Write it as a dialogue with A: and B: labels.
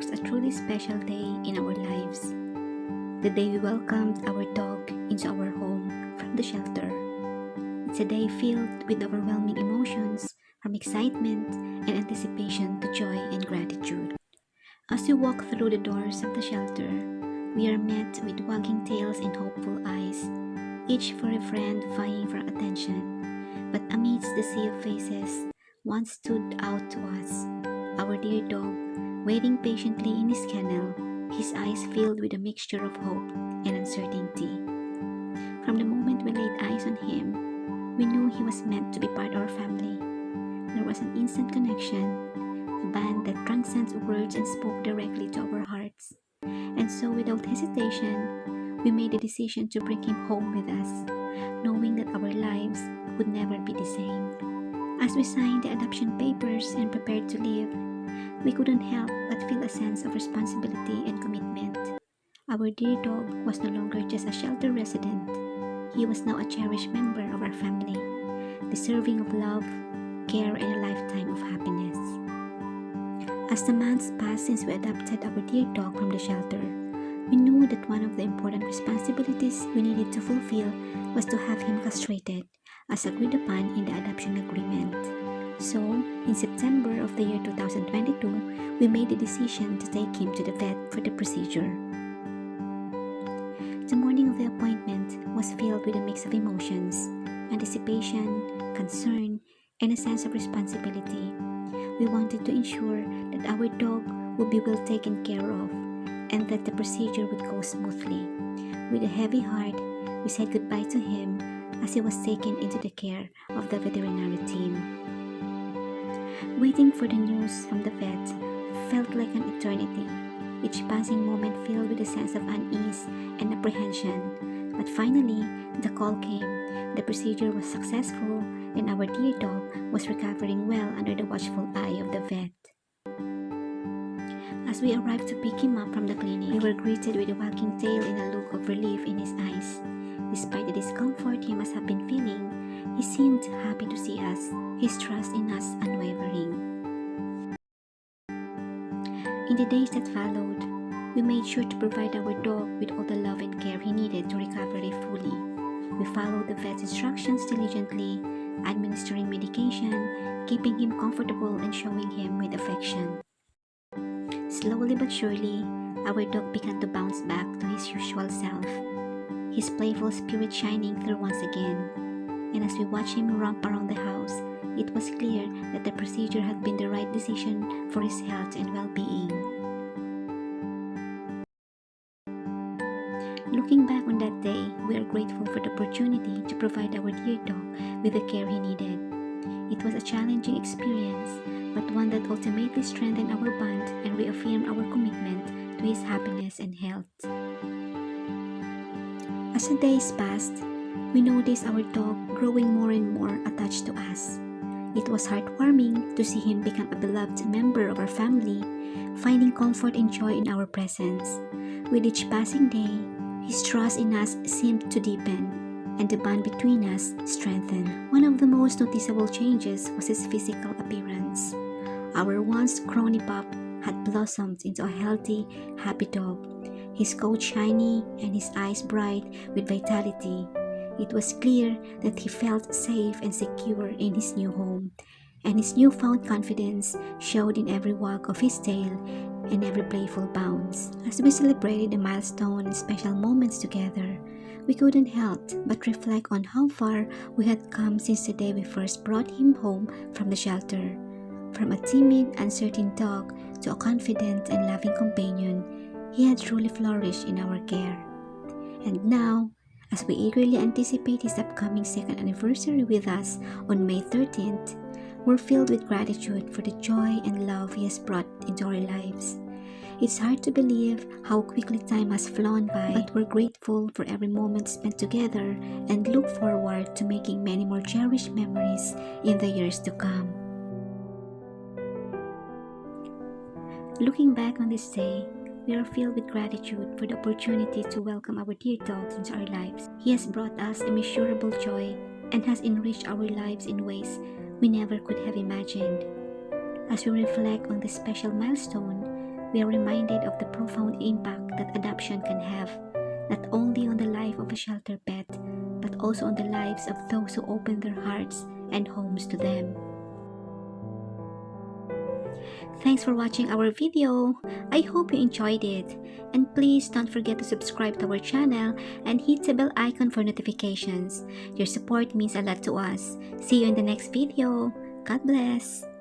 A: marks a truly special day in our lives. The day we welcomed our dog into our home from the shelter. It's a day filled with overwhelming emotions, from excitement and anticipation to joy and gratitude. As we walk through the doors of the shelter, we are met with wagging tails and hopeful eyes, each for a friend vying for attention. But amidst the sea of faces, one stood out to us, our dear dog, waiting patiently in his kennel, his eyes filled with a mixture of hope and uncertainty. From the moment we laid eyes on him, we knew he was meant to be part of our family. There was an instant connection, a bond that transcends words and spoke directly to our hearts. And so, without hesitation, we made the decision to bring him home with us, knowing that our lives would never be the same. As we signed the adoption papers and prepared to leave, we couldn't help but feel a sense of responsibility and commitment. Our dear dog was no longer just a shelter resident. He was now a cherished member of our family, deserving of love, care, and a lifetime of happiness. As the months passed since we adopted our dear dog from the shelter, we knew that one of the important responsibilities we needed to fulfill was to have him castrated, as agreed upon in the adoption agreement. So, in September of the year 2022, we made the decision to take him to the vet for the procedure. The morning of the appointment was filled with a mix of emotions, anticipation, concern, and a sense of responsibility. We wanted to ensure that our dog would be well taken care of and that the procedure would go smoothly. With a heavy heart, we said goodbye to him as he was taken into the care of the veterinary team. Waiting for the news from the vet felt like an eternity, each passing moment filled with a sense of unease and apprehension. But finally, the call came, the procedure was successful, and our dear dog was recovering well under the watchful eye of the vet. As we arrived to pick him up from the clinic, we were greeted with a wagging tail and a look of relief in his eyes. Despite the discomfort he must have been feeling, he seemed happy to see us, his trust in us unwavering. In the days that followed, we made sure to provide our dog with all the love and care he needed to recover fully. We followed the vet's instructions diligently, administering medication, keeping him comfortable, and showing him with affection. Slowly but surely, our dog began to bounce back to his usual self, his playful spirit shining through once again. And as we watched him romp around the house, it was clear that the procedure had been the right decision for his health and well-being. Looking back on that day, we are grateful for the opportunity to provide our dear dog with the care he needed. It was a challenging experience, but one that ultimately strengthened our bond and reaffirmed our commitment to his happiness and health. As the days passed, we noticed our dog growing more and more attached to us. It was heartwarming to see him become a beloved member of our family, finding comfort and joy in our presence. With each passing day, his trust in us seemed to deepen, and the bond between us strengthened. One of the most noticeable changes was his physical appearance. Our once scrawny pup had blossomed into a healthy, happy dog, his coat shiny and his eyes bright with vitality. It was clear that he felt safe and secure in his new home, and his newfound confidence showed in every wag of his tail and every playful bounce. As we celebrated the milestone and special moments together, we couldn't help but reflect on how far we had come since the day we first brought him home from the shelter. From a timid, uncertain dog to a confident and loving companion, he had truly flourished in our care. And now, as we eagerly anticipate his upcoming second anniversary with us on May 13th, we're filled with gratitude for the joy and love he has brought into our lives. It's hard to believe how quickly time has flown by, but we're grateful for every moment spent together and look forward to making many more cherished memories in the years to come. Looking back on this day, we are filled with gratitude for the opportunity to welcome our dear dog into our lives. He has brought us immeasurable joy and has enriched our lives in ways we never could have imagined. As we reflect on this special milestone, we are reminded of the profound impact that adoption can have, not only on the life of a shelter pet, but also on the lives of those who open their hearts and homes to them. Thanks for watching our video. I hope you enjoyed it. And please don't forget to subscribe to our channel and hit the bell icon for notifications. Your support means a lot to us. See you in the next video. God bless.